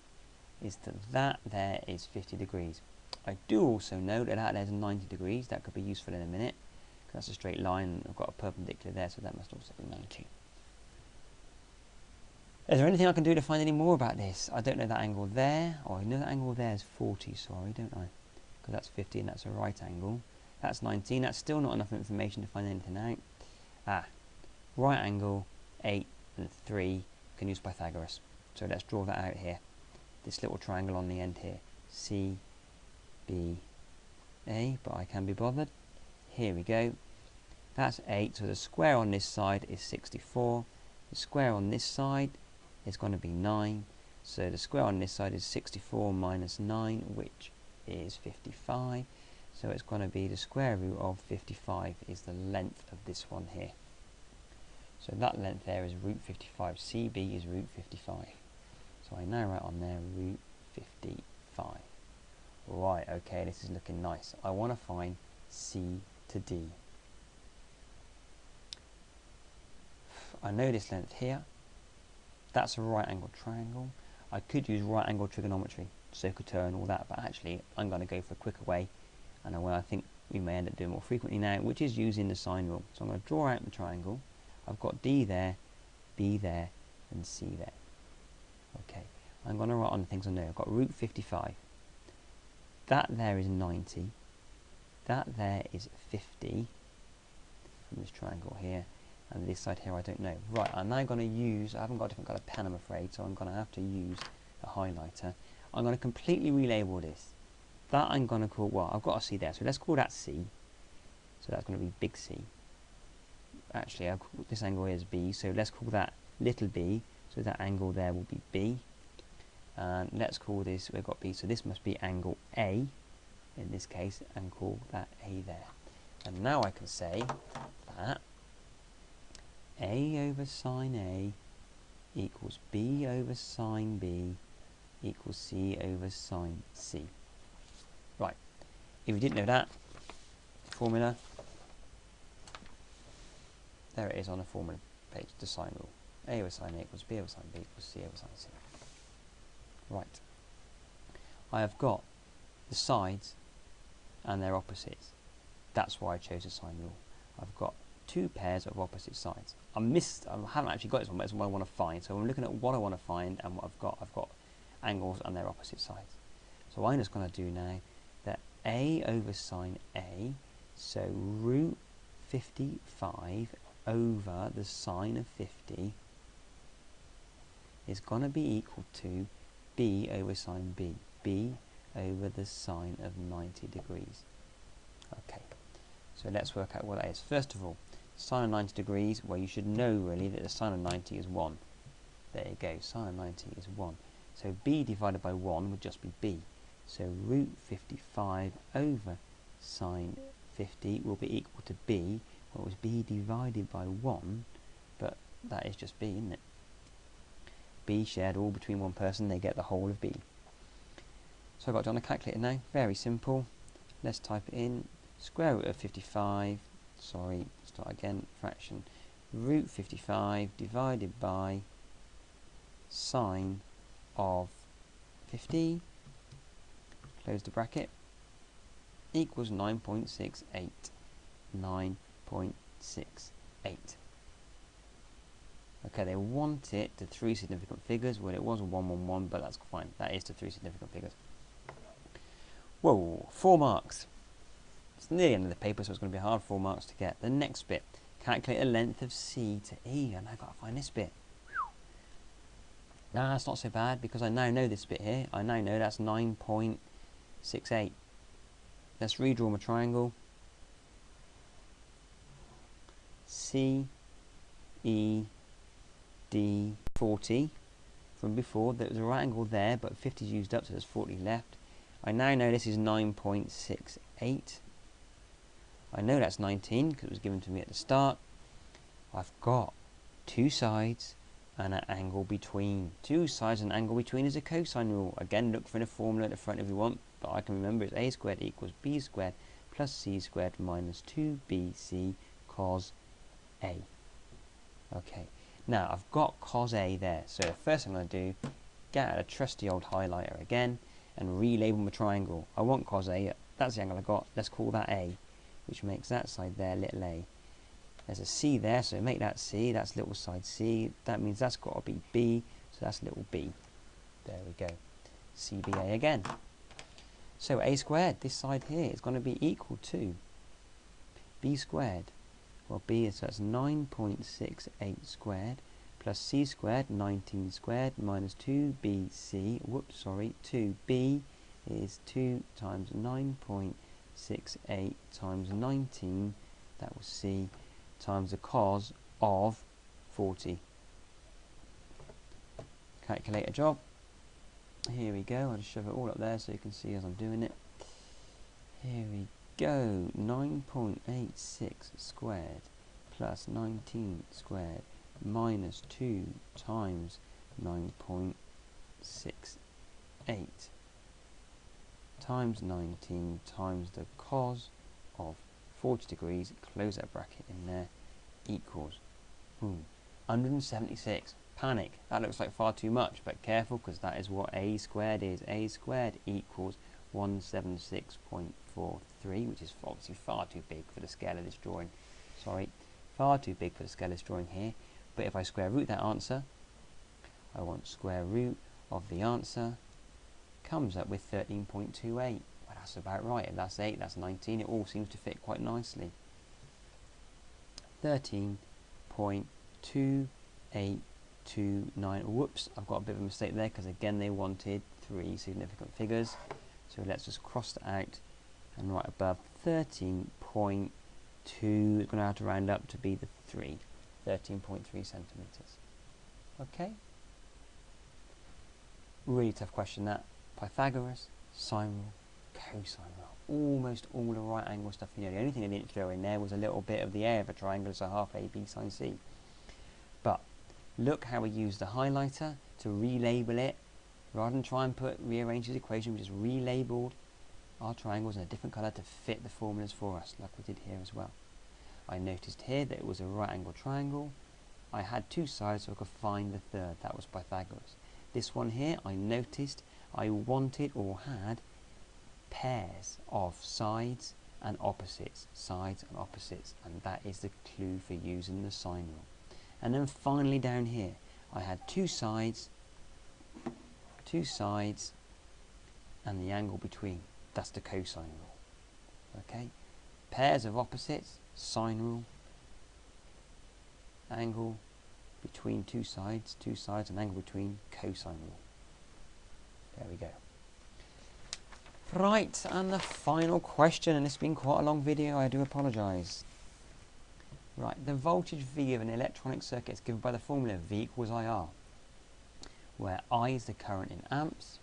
is that there is 50 degrees. I do also know that there's 90 degrees. That could be useful in a minute, because that's a straight line. I've got a perpendicular there, so that must also be 90. Is there anything I can do to find any more about this? I don't know that angle there. Oh, I know that angle there is 40, sorry, don't I? Because that's 50 and that's a right angle. That's 19. That's still not enough information to find anything out. Right angle, 8 and 3. Can use Pythagoras. So let's draw that out here. This little triangle on the end here. C, B, A, but I can be bothered. Here we go. That's 8, so the square on this side is 64. The square on this side is going to be 9. So the square on this side is 64 minus 9, which is 55. So it's going to be the square root of 55 is the length of this one here. So that length there is root 55. CB is root 55. So I now write on there root 55. Right, okay, this is looking nice. I want to find C to D. I know this length here. That's a right angled triangle. I could use right angled trigonometry, circuiture and all that, but actually I'm going to go for a quicker way, and a way I think we may end up doing more frequently now, which is using the sine rule. So I'm going to draw out the triangle. I've got D there, B there, and C there. Okay, I'm going to write on the things I know. I've got root 55. That there is 90. That there is 50 from this triangle here. And this side here I don't know. Right, I'm now going to use, I haven't got a different colour pen I'm afraid, so I'm going to have to use a highlighter. I'm going to completely relabel this. That I'm going to call, well, I've got a C there, so let's call that C. So that's going to be big C. Actually, this angle here is B, so let's call that little b, so that angle there will be B. And let's call this, we've got B, so this must be angle A in this case, and call that A there. And now I can say that A over sine A equals B over sine B equals C over sine C. Right, if you didn't know that formula, there it is on the formula page, the sine rule. A over sine A equals B over sine B equals C over sine C. Right. I have got the sides and their opposites. That's why I chose the sine rule. I've got two pairs of opposite sides. I haven't actually got this one, but it's what I want to find. So I'm looking at what I want to find and what I've got angles and their opposite sides. So I'm just going to do now that A over sine A, so root 55 over the sine of 50 is going to be equal to B over sine B, B over the sine of 90 degrees. Okay, so let's work out what that is. First of all, sine of 90 degrees, well, you should know really that the sine of 90 is 1. There you go, sine of 90 is 1. So B divided by 1 would just be B. So root 55 over sine 50 will be equal to B. Well, it was B divided by 1, but that is just B, isn't it? B shared all between one person, they get the whole of B. So I've got it on a calculator now, very simple. Let's type it in. Square root of 55, sorry, start again, fraction, root 55 divided by sine of 50, close the bracket, equals 9.68. 9.68. Okay, they want it to three significant figures. Well, it was 111, but that's fine. That is to three significant figures. Whoa, 4 marks. It's near the end of the paper, so it's going to be hard 4 marks to get. The next bit, calculate the length of C to E, and I've got to find this bit. Nah, that's not so bad, because I now know this bit here. I now know that's 9.68. Let's redraw my triangle. C, E, D, 40. From before, there was a right angle there, but 50 is used up, so there's 40 left. I now know this is 9.68. I know that's 19, because it was given to me at the start. I've got two sides and an angle between. Two sides and an angle between is a cosine rule. Again, look for the formula at the front if you want, but I can remember it's a squared equals b squared plus c squared minus 2bc cos a. Okay, now I've got cos a there, so the first thing I'm going to do, get out a trusty old highlighter again and relabel my triangle. I want cos a, that's the angle I got, let's call that a, which makes that side there little a. There's a c there, so make that c, that's little side c, that means that's got to be b, so that's little b. There we go, cba again. So a squared, this side here, is going to be equal to b squared. Well, b is, so that's 9.68 squared plus c squared, 19 squared, minus 2bc, whoops, sorry, 2b is 2 times 9.68 times 19, that was c, times the cos of 40. Calculate a job. Here we go, I'll just shove it all up there so you can see as I'm doing it. Here we go, 9.86 squared plus 19 squared minus 2 times 9.68 times 19 times the cos of 40 degrees, close that bracket in there, equals 176. Panic, that looks like far too much, but careful, because that is what a squared is. A squared equals 176.43, which is obviously far too big for the scale of this drawing. Sorry, far too big for the scale of this drawing here. But if I square root that answer, I want square root of the answer, comes up with 13.28. Well, that's about right. If that's 8, that's 19. It all seems to fit quite nicely. 13.2829. Whoops, I've got a bit of a mistake there, because again they wanted three significant figures. So let's just cross that out, and right above 13.2 is going to have to round up to be the 3, 13.3 centimeters. Okay. Really tough question that. Pythagoras, sine rule, cosine rule. Almost all the right angle stuff. You know, the only thing I didn't throw in there was a little bit of the area of a triangle, so half AB sine C. But look how we use the highlighter to relabel it. Rather than try and rearrange his equation, we just relabeled our triangles in a different colour to fit the formulas for us, like we did here as well. I noticed here that it was a right angle triangle, I had two sides, so I could find the third. That was Pythagoras. This one here, I noticed I wanted or had pairs of sides and opposites, and that is the clue for using the sine rule. And then finally down here, I had two sides, and the angle between. That's the cosine rule. Okay, pairs of opposites, sine rule, angle between two sides, and angle between, cosine rule. There we go. Right, and the final question, and it's been quite a long video, I do apologise. Right, the voltage V of an electronic circuit is given by the formula V equals IR, where I is the current in amps,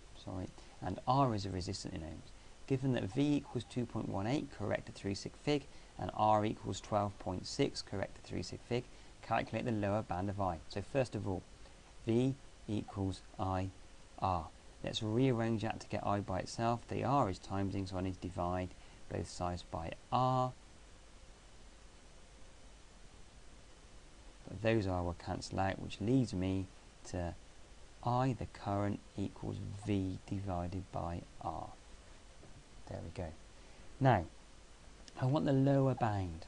and R is the resistance in ohms. Given that V equals 2.18, correct to 3 sig fig, and R equals 12.6, correct to 3 sig fig, calculate the lower band of I. So first of all, V equals IR. Let's rearrange that to get I by itself. The R is timesing, so I need to divide both sides by R. But those R will cancel out, which leaves me to I, the current, equals V divided by R. There we go. Now, I want the lower bound.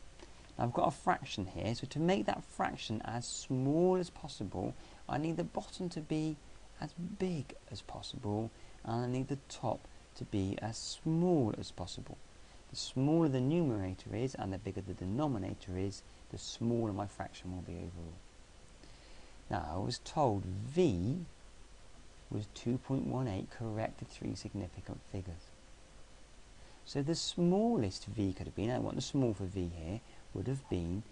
Now, I've got a fraction here, so to make that fraction as small as possible, I need the bottom to be as big as possible, and I need the top to be as small as possible. The smaller the numerator is and the bigger the denominator is, the smaller my fraction will be overall. Now, I was told V was 2.18, correct to 3 significant figures. So the smallest V could have been, I want the small for V here, would have been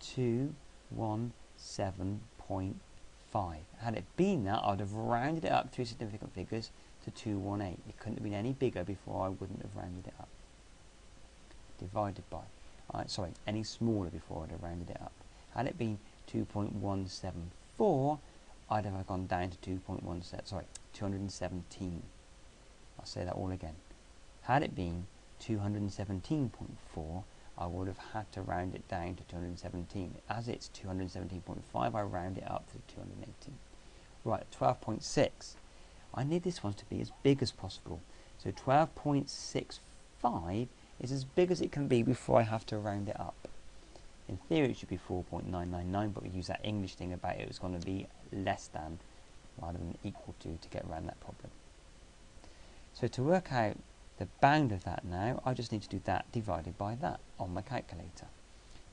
217.5. Had it been that, I'd have rounded it up 3 significant figures to 218. It couldn't have been any bigger before I wouldn't have rounded it up. Divided by, any smaller before I'd have rounded it up. Had it been 2.174, I'd have gone down to 217. I'll say that all again. Had it been 217.4, I would have had to round it down to 217. As it's 217.5, I round it up to 218. Right, 12.6. I need this one to be as big as possible. So 12.65 is as big as it can be before I have to round it up. In theory, it should be 4.999, but we use that English thing about it was going to be less than rather than equal to get around that problem. So to work out the bound of that now, I just need to do that divided by that on my calculator.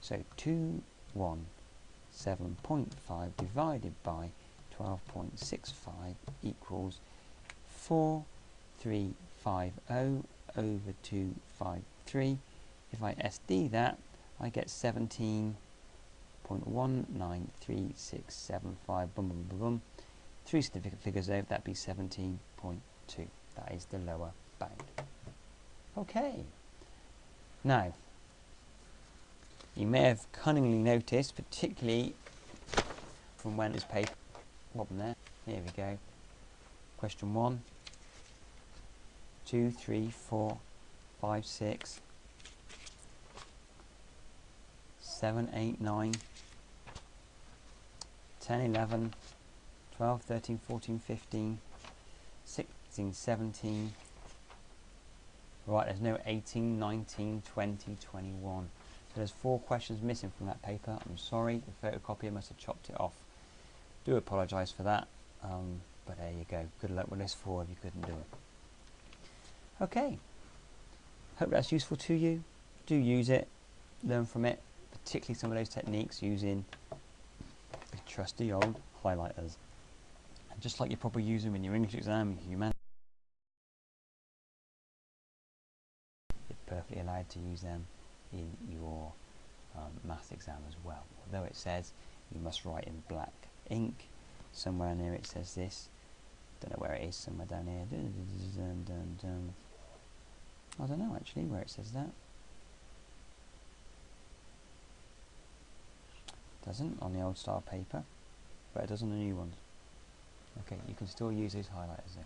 So 217.5 divided by 12.65 equals 4350 over 253. If I SD that, I get 17.193675. Boom, boom, boom, boom. 3 significant figures over, that'd be 17.2. That is the lower bound. Okay. Now, you may have cunningly noticed, particularly from when it's paper. Problem there. Here we go. Question 1, 2, 3, 4, 5, 6, 7, 8, 9, 10, 11, 12, 13, 14, 15, 16, 17. Right, there's no 18, 19, 20, 21. So there's 4 questions missing from that paper. I'm sorry, the photocopier must have chopped it off. Do apologise for that, but there you go. Good luck with list 4 if you couldn't do it. Okay, hope that's useful to you. Do use it, learn from it, particularly some of those techniques using the trusty old highlighters. And just like you probably use them in your English exam and humanities, you're perfectly allowed to use them in your maths exam as well. Although it says you must write in black ink, somewhere near it says this. Don't know where it is, somewhere down here. I don't know actually where it says that. Doesn't on the old style paper, but it does on the new ones. Okay, you can still use those highlighters though.